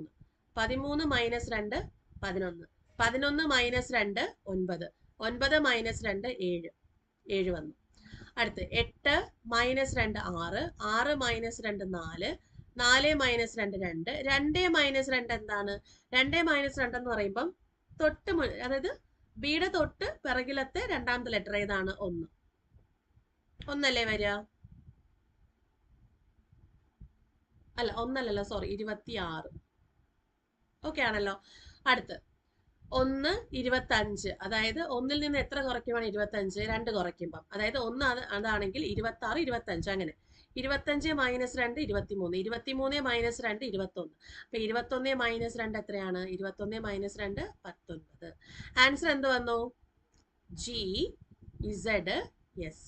13 മൈനസ് 2 11, 11 മൈനസ് 2 9, 9 മൈനസ് 2 7, 7 വന്നു. അടുത്ത് 8 മൈനസ് 2 6, 6 മൈനസ് 2 4, 4 മൈനസ് 2 2, 2 മൈനസ് 2 എന്താണ്? 2 മൈനസ് 2 എന്ന് പറയുമ്പം തൊട്ട് അതായത് ബിയുടെ തൊട്ട് പിറകിലത്തെ രണ്ടാമത്തെ ലെറ്റർ ഏതാണ്? 1. 1 അല്ലേ വരിക? അല്ല 1 അല്ലല്ലോ, സോറി 26. ഓക്കെ ആണല്ലോ. അടുത്ത് 1 25, അതായത് 1-ൽ നിന്ന് എത്ര കുറയ്ക്കുവാണ്? 25. 2 കുറയ്ക്കുമ്പം അതായത് 1 അതാണെങ്കിൽ 26 25 അങ്ങനെ. 25 മൈനസ് 2 23, 23 മൈനസ് 2 21. അപ്പൊ 21 മൈനസ് 2 എത്രയാണ്? 21 മൈനസ് 2 19. ആൻസർ എന്ത് വന്നു? GZS.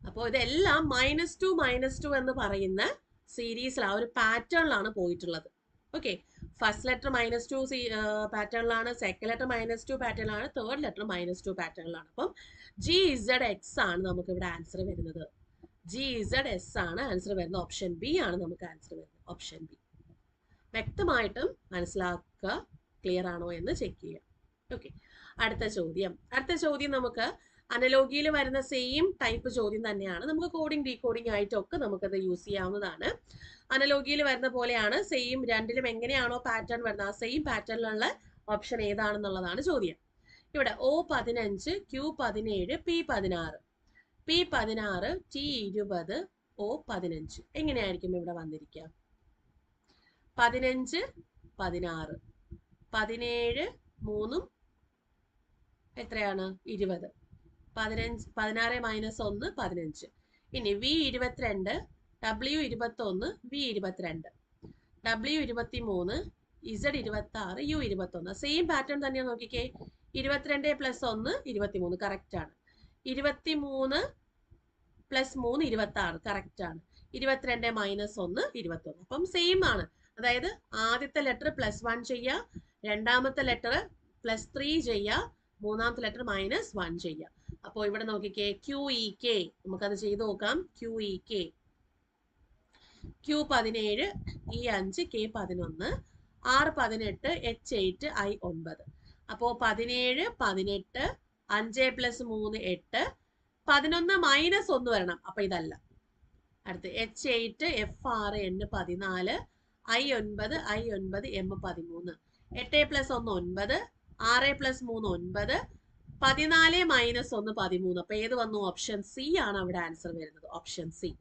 അപ്പോൾ ഇതെല്ലാം -2 എന്ന് പറയുന്ന സീരീസിൽ ആ ഒരു പാറ്റേണിലാണ് പോയിട്ടുള്ളത്. ഓക്കെ, ഫസ്റ്റ് ലെറ്റർ -2 പാറ്റേണിലാണ്, സെക്കൻഡ് ലെറ്റർ -2 പാറ്റേണിലാണ്, തേർഡ് ലെറ്റർ -2 പാറ്റേണിലാണ്. അപ്പം GZX ആണ് നമുക്ക് ഇവിടെ ആൻസർ വരുന്നത്. GZS ആണ് ആൻസർ വരുന്നത്. ഓപ്ഷൻ ബി ആണ് നമുക്ക് ആൻസർ വരുന്നത്. Option B. വ്യക്തമായിട്ടും മനസ്സിലാക്കുക. ക്ലിയർ ആണോ എന്ന് ചെക്ക് ചെയ്യാം. ഓക്കെ, അടുത്ത ചോദ്യം നമുക്ക് അനലോഗിയിൽ വരുന്ന സെയിം ടൈപ്പ് ചോദ്യം തന്നെയാണ്. നമുക്ക് കോഡിംഗ് ഡീകോഡിംഗ് ആയിട്ടൊക്കെ നമുക്കത് യൂസ് ചെയ്യാവുന്നതാണ്. അനലോഗിയിൽ വരുന്ന പോലെയാണ്, സെയിം രണ്ടിലും എങ്ങനെയാണോ പാറ്റേൺ വരുന്നത് ആ സെയിം പാറ്റേണിലുള്ള ഓപ്ഷൻ ഏതാണെന്നുള്ളതാണ് ചോദ്യം. ഇവിടെ O15, Q17, P16, P16, T20, O15 എങ്ങനെയായിരിക്കും ഇവിടെ വന്നിരിക്കുക? 15, 16, 17 3 എത്രയാണ്? 20. 16 മൈനസ് 1 15. ഇനി V22, W21, V22, W23, Z26, U21. Same pattern തന്നെയാണ്. നോക്കിക്കേ, 22 പ്ലസ് 1 23 കറക്റ്റ് ആണ്. 23 പ്ലസ് 3 26 കറക്റ്റ് ആണ്. 22 മൈനസ് 1 21. അപ്പം സെയിം ആണ്. അതായത് ആദ്യത്തെ ലെറ്റർ +1 ചെയ്യുക, രണ്ടാമത്തെ ലെറ്റർ +3 ചെയ്യുക, മൂന്നാമത്തെ ലെറ്റർ -1 ചെയ്യുക. അപ്പോൾ ഇവിടെ നോക്കിക്കേ, QEK നമുക്കത് ചെയ്ത് നോക്കാം. QEK, Q17, E5, K11, R18, H8, I9. അപ്പോൾ 17, 18, 5 + 3 8, 11 - 1 വരണം. അപ്പൊ ഇതല്ല. അടുത്ത് H8, F6, N14, I9, I9, M13. 8 + 1 9, 6 + 3 9, 14 - 1 13. അപ്പൊ ഏത് വന്നു? ഓപ്ഷൻ സി ആണ് അവിടെ ആൻസർ വരുന്നത്. Option C.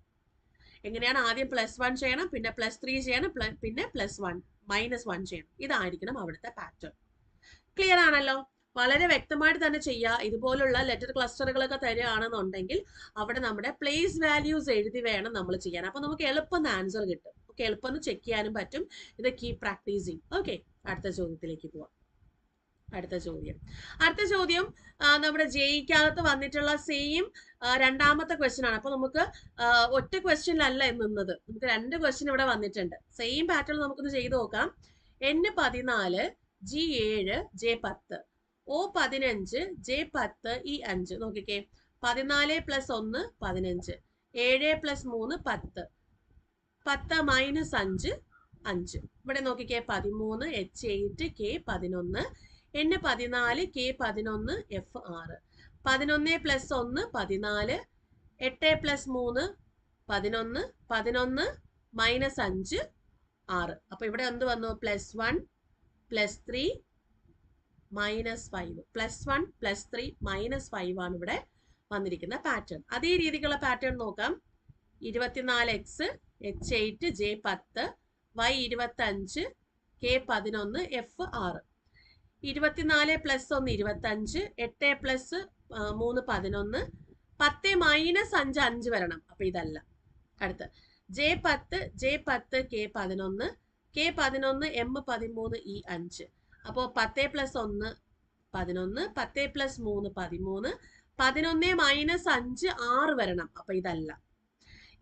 എങ്ങനെയാണ്? ആദ്യം +1 ചെയ്യണം, പിന്നെ +3 ചെയ്യണം, പിന്നെ +1 -1 ചെയ്യണം. ഇതായിരിക്കണം അവിടുത്തെ പാറ്റേൺ. ക്ലിയർ ആണല്ലോ? വളരെ വ്യക്തമായിട്ട് തന്നെ ചെയ്യുക. ഇതുപോലുള്ള ലെറ്റർ ക്ലസ്റ്ററുകളൊക്കെ തരികയാണെന്നുണ്ടെങ്കിൽ അവിടെ നമ്മുടെ പ്ലേസ് വാല്യൂസ് എഴുതി വേണം നമ്മൾ ചെയ്യാൻ. അപ്പൊ നമുക്ക് എളുപ്പം ആൻസർ കിട്ടും. ഓക്കെ, എളുപ്പം ചെക്ക് ചെയ്യാനും പറ്റും. ഇത് കീപ് പ്രാക്ടീസിങ്. ഓക്കെ, അടുത്ത ചോദ്യത്തിലേക്ക് പോവാം. അടുത്ത ചോദ്യം നമ്മുടെ ജെയ്ക്കകത്ത് വന്നിട്ടുള്ള സെയിം രണ്ടാമത്തെ ക്വസ്റ്റ്യൻ ആണ്. അപ്പൊ നമുക്ക് ഒറ്റ ക്വസ്റ്റ്യനിലല്ല നിന്നത്, നമുക്ക് 2 ക്വസ്റ്റ്യൻ ഇവിടെ വന്നിട്ടുണ്ട്. സെയിം പാറ്റേൺ നമുക്കൊന്ന് ചെയ്ത് നോക്കാം. N14, G7, J10, O15, J10, E5. നോക്കിക്കേ, 14 + 1 15, 7 + 3 10, 10 - 5 5. ഇവിടെ നോക്കിക്കേ, 13, H8, K11, N14, K11, F6, 11 + 1 14, 8 + 3 11, 11 - 5 6. അപ്പൊ ഇവിടെ എന്ത് വന്നു? +1 +3 -5. +1 +3 -5 ആണ് ഇവിടെ വന്നിരിക്കുന്ന പാറ്റേൺ. അതേ രീതിക്കുള്ള പാറ്റേൺ നോക്കാം. 24X, H8, J10, Y25, K11, F6. 24 + 1 25, 8 + 3 11, 10 - 5 5 വരണം. അപ്പൊ ഇതല്ല. അടുത്ത് J10, K11, K11, M13, E5. അപ്പോ 10 + 1 11, 10 + 3 13, 11 - 5 6 വരണം. അപ്പൊ ഇതല്ല.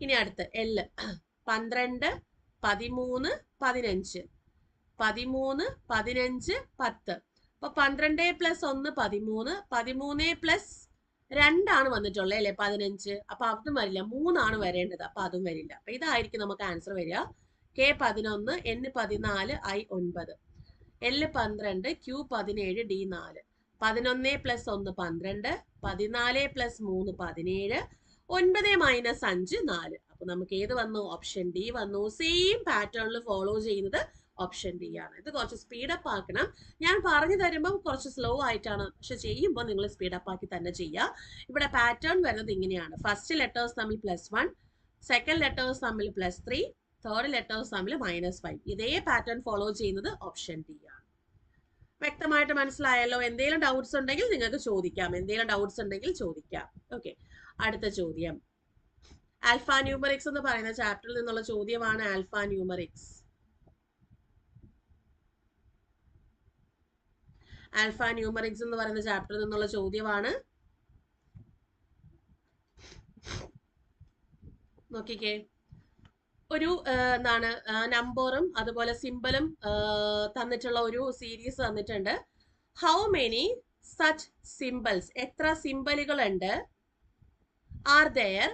ഇനി അടുത്ത് L, 12, 13, 15, 13, 15, 10. അപ്പൊ 12 + 1 13, 13 + 2 ആണ് വന്നിട്ടുള്ളത് അല്ലെ? 15. അപ്പൊ അതും വരില്ല. 3 ആണ് വരേണ്ടത്. അപ്പൊ അതും വരില്ല. അപ്പൊ ഇതായിരിക്കും നമുക്ക് ആൻസർ വരിക. K11, N14, I9, L12, Q17, D4, 11 + 1 12, 14 + 3 17, 9 - 5 4. അപ്പൊ നമുക്ക് ഏത് വന്നു? ഓപ്ഷൻ ഡി വന്നു. സെയിം പാറ്റേണിൽ ഫോളോ ചെയ്യുന്നത് ഓപ്ഷൻ ഡി ആണ്. ഇത് കുറച്ച് സ്പീഡപ്പ് ആക്കണം. ഞാൻ പറഞ്ഞു തരുമ്പോൾ കുറച്ച് സ്ലോ ആയിട്ടാണ്, പക്ഷെ ചെയ്യുമ്പോൾ നിങ്ങൾ സ്പീഡപ്പ് ആക്കി തന്നെ ചെയ്യുക. ഇവിടെ പാറ്റേൺ വരുന്നത് ഇങ്ങനെയാണ്. ഫസ്റ്റ് ലെറ്റേഴ്സ് തമ്മിൽ +1, സെക്കൻഡ് ലെറ്റേഴ്സ് തമ്മിൽ +3, തേർഡ് ലെറ്റേഴ്സ് തമ്മിൽ -5. ഇതേ പാറ്റേൺ ഫോളോ ചെയ്യുന്നത് ഓപ്ഷൻ ഡി ആണ്. വ്യക്തമായിട്ട് മനസ്സിലായല്ലോ? എന്തെങ്കിലും ഡൗട്ട്സ് ഉണ്ടെങ്കിൽ നിങ്ങൾക്ക് ചോദിക്കാം. ഓക്കെ, അടുത്ത ചോദ്യം ആൽഫ ന്യൂമറിക്സ് എന്ന് പറയുന്ന ചാപ്റ്ററിൽ നിന്നുള്ള ചോദ്യമാണ്. ആൽഫ ന്യൂമറിക്സ് എന്ന് പറയുന്ന ചാപ്റ്ററിൽ നിന്നുള്ള ചോദ്യമാണ്. നോക്കിക്കേ, ഒരു എന്താണ് നമ്പറും അതുപോലെ സിമ്പലും തന്നിട്ടുള്ള ഒരു സീരീസ് തന്നിട്ടുണ്ട്. ഹൗ മെനി സച്ച് സിമ്പിൾസ്, എത്ര സിമ്പലുകൾ ഉണ്ട്, are there,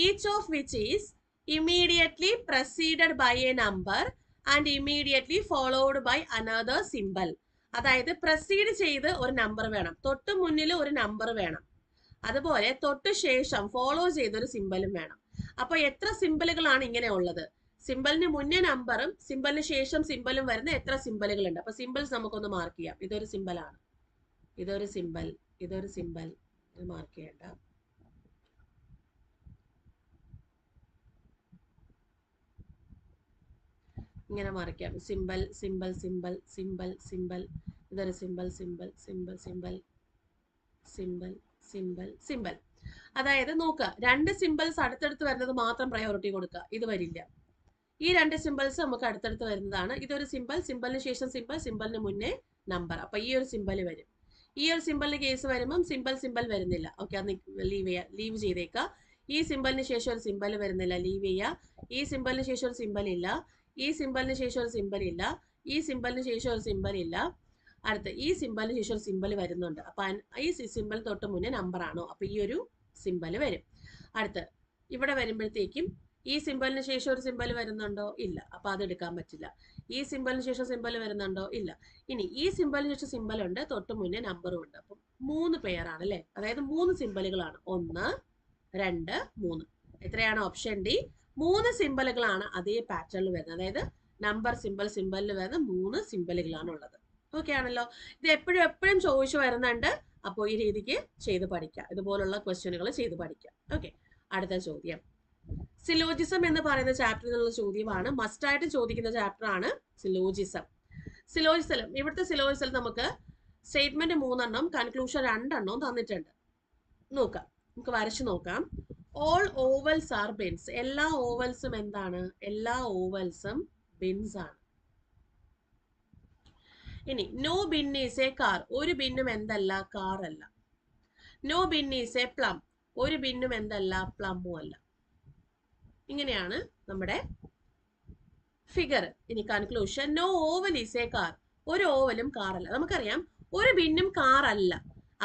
each of which is immediately preceded by a number and immediately followed by another symbol. അതായത് പ്രസീഡ് ചെയ്ത് ഒരു നമ്പർ വേണം, തൊട്ട് മുന്നിൽ ഒരു നമ്പർ വേണം, അതുപോലെ തൊട്ട് ശേഷം ഫോളോ ചെയ്തൊരു സിമ്പലും വേണം. അപ്പൊ എത്ര സിമ്പലുകളാണ് ഇങ്ങനെ ഉള്ളത്? സിമ്പലിന് മുന്നേ നമ്പറും സിമ്പലിന് ശേഷം സിമ്പലും വരുന്ന എത്ര സിമ്പലുകൾ ഉണ്ട്? അപ്പൊ സിമ്പിൾസ് നമുക്കൊന്ന് മാർക്ക് ചെയ്യാം. ഇതൊരു സിമ്പലാണ്, ഇതൊരു സിമ്പൽ, ഇതൊരു സിമ്പൽ, ഇത് മാർക്ക് ചെയ്യണ്ട. ഇങ്ങനെ മാറിക്കാം. Symbol symbol symbol symbol symbol, ഇതൊരു symbol symbol symbol symbol symbol symbol symbol. അതായത് നോക്കുക, രണ്ട് സിമ്പിൾസ് അടുത്തടുത്ത് വരുന്നത് മാത്രം പ്രയോറിറ്റി കൊടുക്കുക. ഇത് വരില്ല. ഈ രണ്ട് സിമ്പിൾസ് നമുക്ക് അടുത്തടുത്ത് വരുന്നതാണ്. ഇതൊരു സിമ്പിൾ, സിമ്പിളിന് ശേഷം സിമ്പിൾ, സിമ്പിളിന് മുന്നേ നമ്പർ. അപ്പൊ ഈ ഒരു സിമ്പിൾ വരും. ഈ ഒരു സിമ്പിളിന് കേസ് വരുമ്പം സിമ്പിൾ സിമ്പിൾ വരുന്നില്ല. ഓക്കെ, അത് ലീവ് ചെയ്തേക്കുക. ഈ സിമ്പിളിന് ശേഷം ഒരു സിമ്പിൾ വരുന്നില്ല, ലീവ് ചെയ്യുക. ഈ സിമ്പിളിന് ശേഷം ഒരു സിമ്പിൾ ഇല്ല. ഈ സിമ്പിളിന് ശേഷം ഒരു സിമ്പിൾ ഇല്ല. ഈ സിമ്പിളിന് ശേഷം ഒരു സിമ്പിൾ ഇല്ല. അടുത്ത് ഈ സിമ്പിളിന് ശേഷം ഒരു സിമ്പിൾ വരുന്നുണ്ട്. അപ്പൊ ഈ സിമ്പിൾ തൊട്ട് മുന്നേ നമ്പർ ആണോ? അപ്പൊ ഈ ഒരു സിമ്പിൾ വരും. അടുത്ത് ഇവിടെ വരുമ്പോഴത്തേക്കും ഈ സിമ്പിളിന് ശേഷം ഒരു സിമ്പിൾ വരുന്നുണ്ടോ? ഇല്ല. അപ്പൊ അത് എടുക്കാൻ പറ്റില്ല. ഈ സിമ്പിളിന് ശേഷം സിമ്പിൾ വരുന്നുണ്ടോ? ഇല്ല. ഇനി ഈ സിമ്പിളിന് ശേഷം സിമ്പിൾ ഉണ്ട്, തൊട്ട് മുന്നേ നമ്പറും ഉണ്ട്. അപ്പം 3 പെയറാണ് അല്ലെ, അതായത് 3 സിമ്പിളുകളാണ്. 1 2 3. എത്രയാണ്? Option D. 3 സിമ്പിളുകളാണ് അതേ പാറ്റേണിൽ വരുന്നത്. അതായത് നമ്പർ സിമ്പിൾ സിമ്പിളിൽ വരുന്ന 3 സിമ്പിളുകളാണ് ഉള്ളത്. ഓക്കെ ആണല്ലോ. ഇത് എപ്പോഴും ചോദിച്ചു വരുന്നുണ്ട്. അപ്പോൾ ഈ രീതിക്ക് ചെയ്ത് പഠിക്കാം. ഇതുപോലുള്ള ക്വസ്റ്റ്യനുകൾ ചെയ്ത് പഠിക്കാം. ഓക്കെ, അടുത്ത ചോദ്യം. സിലോജിസം എന്ന് പറയുന്ന ചാപ്റ്ററിൽ നിന്നുള്ള ചോദ്യമാണ്. മസ്റ്റായിട്ട് ചോദിക്കുന്ന ചാപ്റ്റർ ആണ് സിലോജിസം. സിലോജിസം, ഇവിടുത്തെ സിലോജിസം നമുക്ക് സ്റ്റേറ്റ്മെന്റ് 3 എണ്ണം, കൺക്ലൂഷൻ 2 എണ്ണവും തന്നിട്ടുണ്ട്. നോക്കാം, നമുക്ക് വരച്ചു നോക്കാം. All ovals are bins. എല്ലാ ഓവൽസും എന്താണ്? എല്ലാ ഓവൽസും ബിൻസ് ആണ്. ഇനി no bin is a car. ഒരു ബിന്നും എന്തല്ല? കാർ അല്ല. No bin is a plum. ഒരു ബിന്നും എന്തല്ല? പ്ലമ്മും അല്ല. ഇങ്ങനെയാണ് നമ്മുടെ ഫിഗർ. ഇനി conclusion. No oval is a car. ഒരു ഓവലും കാറല്ല. നമുക്കറിയാം ഒരു ബിന്നും കാർ അല്ല.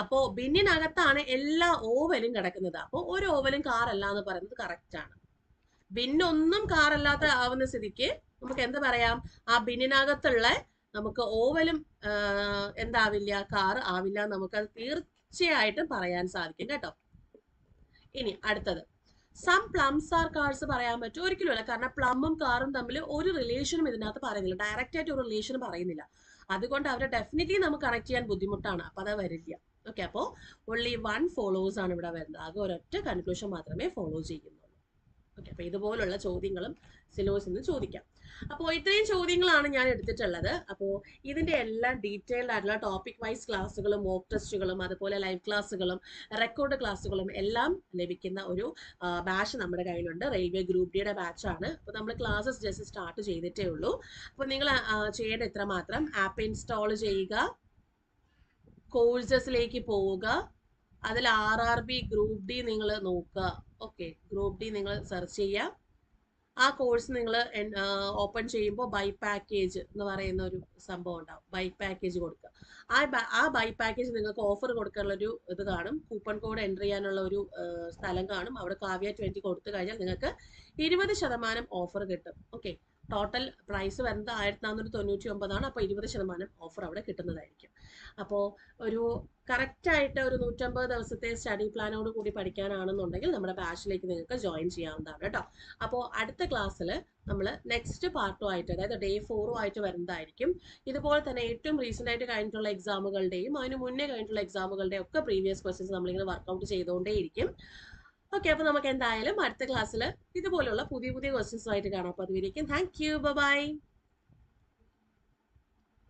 അപ്പോ ബിന്നിനകത്താണ് എല്ലാ ഓവലും കിടക്കുന്നത്. അപ്പോൾ ഒരു ഓവലും കാറല്ല എന്ന് പറയുന്നത് കറക്റ്റ് ആണ്. ബിന്നൊന്നും കാറല്ലാത്ത ആവുന്ന സ്ഥിതിക്ക് നമുക്ക് എന്ത് പറയാം? ആ ബിന്നിനകത്തുള്ള നമുക്ക് ഓവലും എന്താവില്ല? കാർ ആവില്ല. നമുക്കത് തീർച്ചയായിട്ടും പറയാൻ സാധിക്കും കേട്ടോ. ഇനി അടുത്തത്, സം പ്ലംസ് ആർ കാർസ് പറയാൻ പറ്റും? ഒരിക്കലും അല്ല. കാരണം പ്ലമ്മും കാറും തമ്മിൽ ഒരു റിലേഷനും ഇതിനകത്ത് പറയുന്നില്ല. ഡയറക്റ്റ് ആയിട്ട് ഒരു റിലേഷൻ പറയുന്നില്ല. അതുകൊണ്ട് അവരെ ഡെഫിനറ്റ്ലി നമുക്ക് കണക്ട് ചെയ്യാൻ ബുദ്ധിമുട്ടാണ്. അപ്പൊ അത് വരില്ല. ഓക്കെ, അപ്പോൾ ഓൺലി 1 ഫോളോവേഴ്സ് ആണ് ഇവിടെ വരുന്നത്. ആകെ ഒരൊറ്റ കൺക്ലൂഷൻ മാത്രമേ ഫോളോ ചെയ്യുന്നുള്ളൂ. ഓക്കെ, അപ്പൊ ഇതുപോലുള്ള ചോദ്യങ്ങളും സിലോസിൽ നിന്ന് ചോദിക്കാം. അപ്പോൾ ഇത്രയും ചോദ്യങ്ങളാണ് ഞാൻ എടുത്തിട്ടുള്ളത്. അപ്പോൾ ഇതിന്റെ എല്ലാം ഡീറ്റെയിൽഡ് ആയിട്ടുള്ള ടോപ്പിക് വൈസ് ക്ലാസ്സുകളും മോക്ക് ടെസ്റ്റുകളും അതുപോലെ ലൈവ് ക്ലാസ്സുകളും റെക്കോർഡ് ക്ലാസ്സുകളും എല്ലാം ലഭിക്കുന്ന ഒരു ബാച്ച് നമ്മുടെ കയ്യിലുണ്ട്. റെയിൽവേ ഗ്രൂപ്പ് ഡിയുടെ ബാച്ചാണ്. അപ്പോൾ നമ്മൾ ക്ലാസ്സസ് ജസ്റ്റ് സ്റ്റാർട്ട് ചെയ്തിട്ടേ ഉള്ളൂ. അപ്പോൾ നിങ്ങൾ ചെയ്യേണ്ട ഇത്ര മാത്രം: ആപ്പ് ഇൻസ്റ്റാൾ ചെയ്യുക, കോഴ്സസിലേക്ക് പോവുക, അതിൽ RRB ഗ്രൂപ്പ് ഡി നിങ്ങൾ നോക്കുക. ഓക്കെ, ഗ്രൂപ്പ് ഡി നിങ്ങൾ സെർച്ച് ചെയ്യുക. ആ കോഴ്സ് നിങ്ങൾ ഓപ്പൺ ചെയ്യുമ്പോൾ ബൈ പാക്കേജ് എന്ന് പറയുന്ന ഒരു സംഭവം ഉണ്ടാവും. ബൈ പാക്കേജ് കൊടുക്കുക. ആ ബൈ പാക്കേജ് നിങ്ങൾക്ക് ഓഫർ കൊടുക്കാനുള്ള ഒരു ഇത് കാണും. കൂപ്പൺ കോഡ് എൻ്റർ ചെയ്യാനുള്ള ഒരു സ്ഥലം കാണും. അവിടെ കാവ്യ 20 കൊടുത്തു കഴിഞ്ഞാൽ നിങ്ങൾക്ക് 20% ഓഫർ കിട്ടും. ഓക്കെ, ടോട്ടൽ പ്രൈസ് വരുന്നത് 1499 ആണ്. അപ്പോൾ 20% ഓഫർ അവിടെ കിട്ടുന്നതായിരിക്കും. അപ്പോൾ ഒരു കറക്റ്റായിട്ട് ഒരു 150 ദിവസത്തെ സ്റ്റഡി പ്ലാനോട് കൂടി പഠിക്കാനാണെന്നുണ്ടെങ്കിൽ നമ്മുടെ ബാച്ചിലേക്ക് നിങ്ങൾക്ക് ജോയിൻ ചെയ്യാവുന്നതാണ് കേട്ടോ. അപ്പോൾ അടുത്ത ക്ലാസ്സിൽ നമ്മൾ നെക്സ്റ്റ് പാർട്ടുമായിട്ട്, അതായത് ഡേ 4 ആയിട്ട് വരുന്നതായിരിക്കും. ഇതുപോലെ തന്നെ ഏറ്റവും റീസെൻ്റ് ആയിട്ട് കഴിഞ്ഞിട്ടുള്ള എക്സാമുകളുടെയും അതിന് മുന്നേ കഴിഞ്ഞിട്ടുള്ള എക്സാമുകളുടെയും ഒക്കെ പ്രീവിയസ് ക്വസ്റ്റ്യൻസ് നമ്മളിങ്ങനെ വർക്കൗട്ട് ചെയ്തുകൊണ്ടേയിരിക്കും. ഓക്കെ, അപ്പോൾ നമുക്ക് എന്തായാലും അടുത്ത ക്ലാസ്സിൽ ഇതുപോലുള്ള പുതിയ ക്വസ്റ്റ്യൻസുമായിട്ട് കാണാം. അപ്പോൾ അതുവരേക്കും താങ്ക് യു, ബൈ.